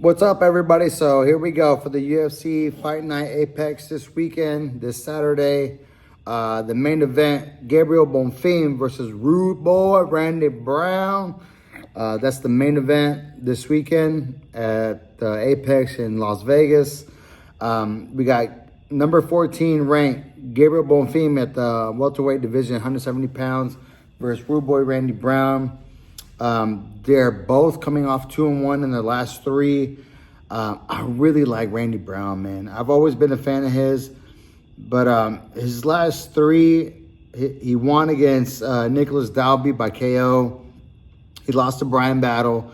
What's up, everybody? So here we go for the UFC Fight Night Apex this weekend, this Saturday. The main event, Gabriel Bonfim versus Rude Boy Randy Brown. That's the main event this weekend at the Apex in Las Vegas. We got number 14 ranked Gabriel Bonfim at the welterweight division, 170 pounds, versus Rude Boy Randy Brown. They're both coming off 2-1 in their last three. I really like Randy Brown, man. I've always been a fan of his, but his last three, he won against Nicholas Dalby by KO. He lost to Brian Battle.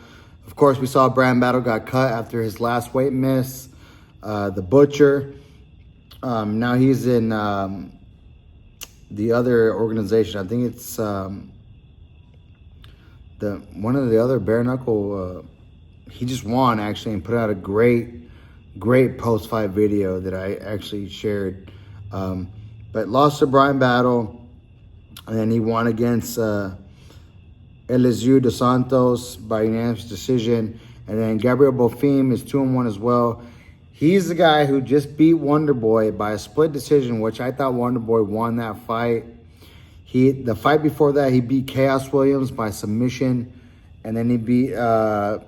Of course, we saw Brian Battle got cut after his last weight miss. The Butcher. Now he's in the other organization. I think it's one of the other bare knuckle. He just won actually and put out a great post-fight video that I actually shared. But lost to Brian Battle, and then he won against Eliseu dos Santos by unanimous decision. And then Gabriel Bonfim is 2-1 as well. He's the guy who just beat Wonderboy by a split decision, which I thought Wonderboy won that fight. The fight before that, he beat Chaos Williams by submission. And then he beat, I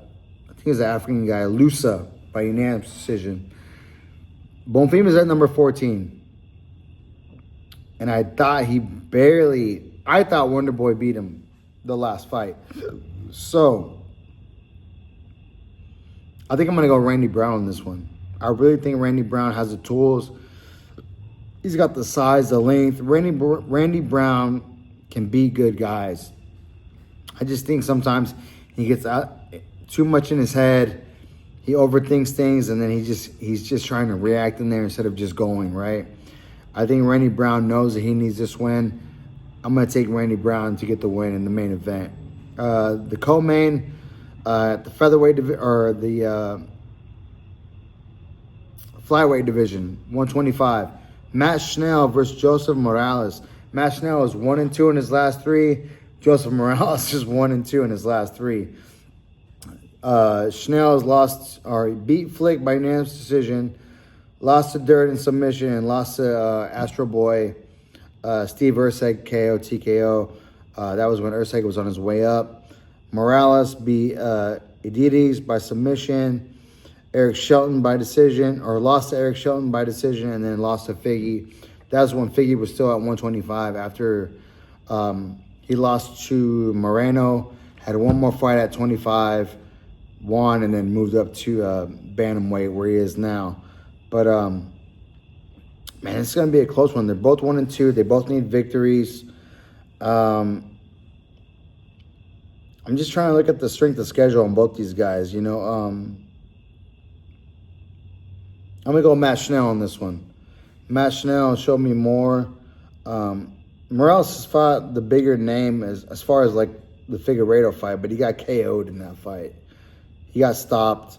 think it was the African guy, Lusa, by unanimous decision. Bonfim is at number 14. And I thought Wonderboy beat him the last fight. So, I think I'm going to go Randy Brown on this one. I really think Randy Brown has the tools. He's got the size, the length. Randy Brown can beat good guys. I just think sometimes he gets too much in his head. He overthinks things, and then he's just trying to react in there instead of just going, right? I think Randy Brown knows that he needs this win. I'm going to take Randy Brown to get the win in the main event. The co-main, the featherweight or the flyweight division, 125. Matt Schnell versus Joseph Morales. Matt Schnell is 1-2 in his last three. Joseph Morales is 1-2 in his last three. Schnell has lost or beat Flick by unanimous decision, lost to Dirt in submission, and lost to Astro Boy Steve Erceg KO TKO. That was when Erceg was on his way up. Morales beat Edides by submission. Eric Shelton by decision, or lost to Eric Shelton by decision, and then lost to Figgy. That was when Figgy was still at 125 after he lost to Moreno, had one more fight at 25, won, and then moved up to bantamweight where he is now. But, man, it's going to be a close one. They're both 1-2. They both need victories. I'm just trying to look at the strength of schedule on both these guys, you know. I'm going to go Matt Schnell on this one. Matt Schnell showed me more. Morales has fought the bigger name as far as like the Figueiredo fight, but he got KO'd in that fight. He got stopped,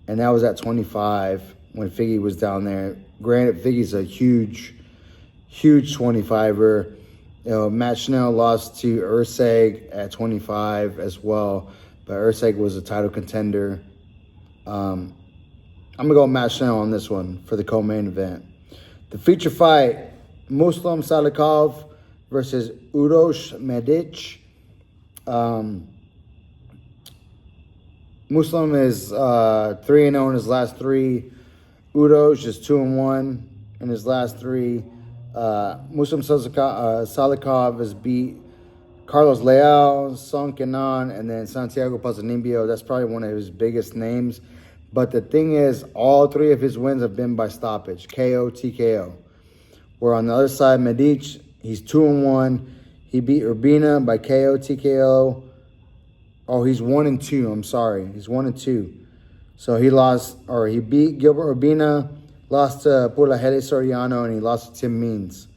and that was at 25 when Figgy was down there. Granted, Figgy's a huge 25er. You know, Matt Schnell lost to Erceg at 25 as well, but Erceg was a title contender. I'm going to go Matt Schnell on this one for the co-main event. The feature fight, Muslim Salikov versus Uros Medic. Muslim is 3-0 in his last three. Uros just 2-1 in his last three. Muslim Salikov has beat Carlos Leal, Song Kenan, and then Santiago Ponzinibbio. That's probably one of his biggest names. But the thing is, all three of his wins have been by stoppage, KO, TKO. Where on the other side, Medic, he's 2-1. He beat Urbina by KO, TKO. Oh, he's 1-2. I'm sorry. He's 1-2. So he beat Gilbert Urbina, lost to Pulahele Soriano, and he lost to Tim Means.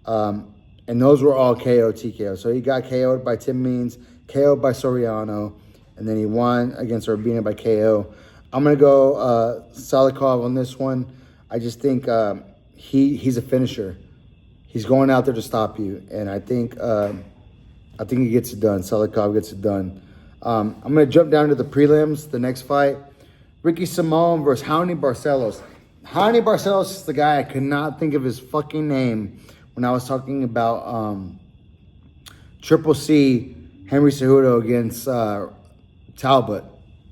And those were all KO, TKO. So he got KO'd by Tim Means, KO'd by Soriano, and then he won against Urbina by KO. I'm going to go Salikov on this one. I just think he's a finisher. He's going out there to stop you, and I think he gets it done. Salikov gets it done. I'm going to jump down to the prelims, the next fight. Ricky Simon versus Raoni Barcelos. Raoni Barcelos is the guy I could not think of his fucking name when I was talking about Triple C Henry Cejudo against Talbot,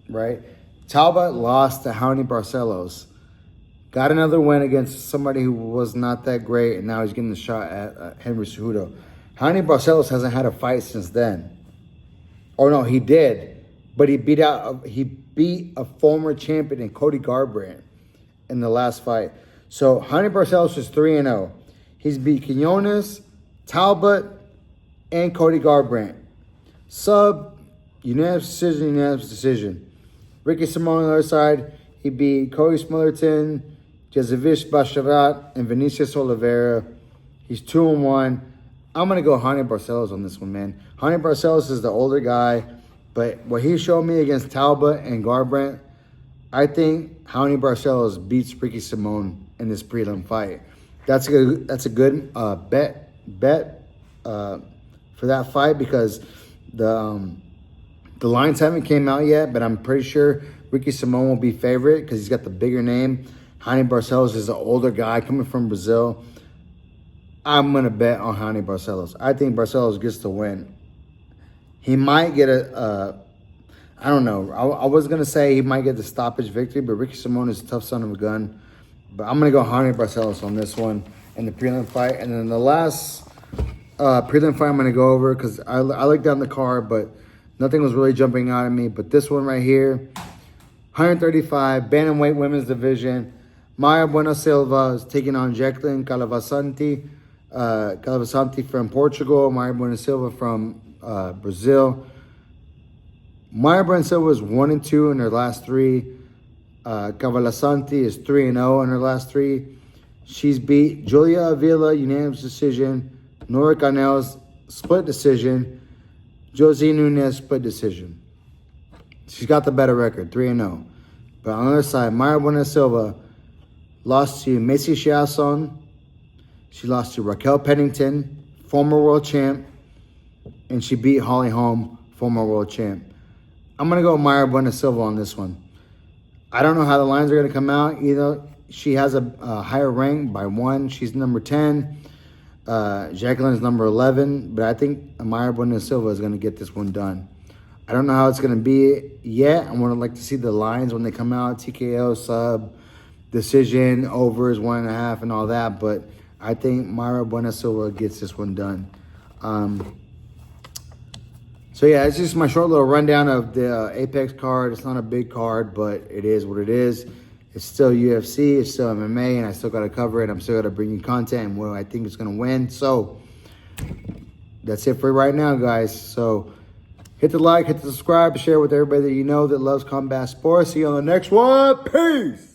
right? Talbot lost to Raoni Barcelos. Got another win against somebody who was not that great, and now he's getting the shot at Henry Cejudo. Raoni Barcelos hasn't had a fight since then. Oh no, he did, but he beat a former champion in Cody Garbrandt in the last fight. So Raoni Barcelos is 3-0. He's beat Quinones, Talbot, and Cody Garbrandt. Unanimous decision. Ricky Simon on the other side, he beat Cody Smillerton, Jezevich Basharat, and Vinicius Oliveira. He's 2-1. I'm going to go Raoni Barcelos on this one, man. Raoni Barcelos is the older guy, but what he showed me against Talbot and Garbrandt, I think Raoni Barcelos beats Ricky Simon in this prelim fight. That's a good bet for that fight because the lines haven't came out yet, but I'm pretty sure Ricky Simon will be favorite because he's got the bigger name. Raoni Barcelos is an older guy coming from Brazil. I'm going to bet on Raoni Barcelos. I think Barcelos gets the win. He might get I don't know. I was going to say he might get the stoppage victory, but Ricky Simon is a tough son of a gun. But I'm going to go Raoni Barcelos on this one in the prelim fight. And then the last prelim fight I'm going to go over because I looked down the card, but nothing was really jumping out at me. But this one right here, 135, bantamweight women's division. Maya Bueno Silva is taking on Jacqueline Calavasanti. Calavasanti from Portugal, Maya Bueno Silva from Brazil. Maya Bueno Silva is 1-2 in her last three. Calavasanti is 3-0 in her last three. She's beat Julia Avila, unanimous decision. Nora Canels, split decision. Josie Nunez, split decision. She's got the better record, 3-0. But on the other side, Maya Bueno Silva lost to Macy Chiasson. She lost to Raquel Pennington, former world champ. And she beat Holly Holm, former world champ. I'm going to go Maya Bueno Silva on this one. I don't know how the lines are going to come out. Either she has a higher rank by 1. She's number 10. Jacqueline is number 11. But I think Maya Bueno Silva is going to get this one done. I don't know how it's going to be yet. I want to like to see the lines when they come out. TKO, sub, decision, overs, 1.5, and all that. But I think Maya Bueno Silva gets this one done. So yeah, it's just my short little rundown of the Apex card. It's not a big card, but it is what it is. It's still UFC, it's still MMA, and I still got to cover it. I'm still got to bring you content and what I think is going to win. So that's it for right now, guys. So hit the like, hit the subscribe, share with everybody that you know that loves combat sports. See you on the next one. Peace.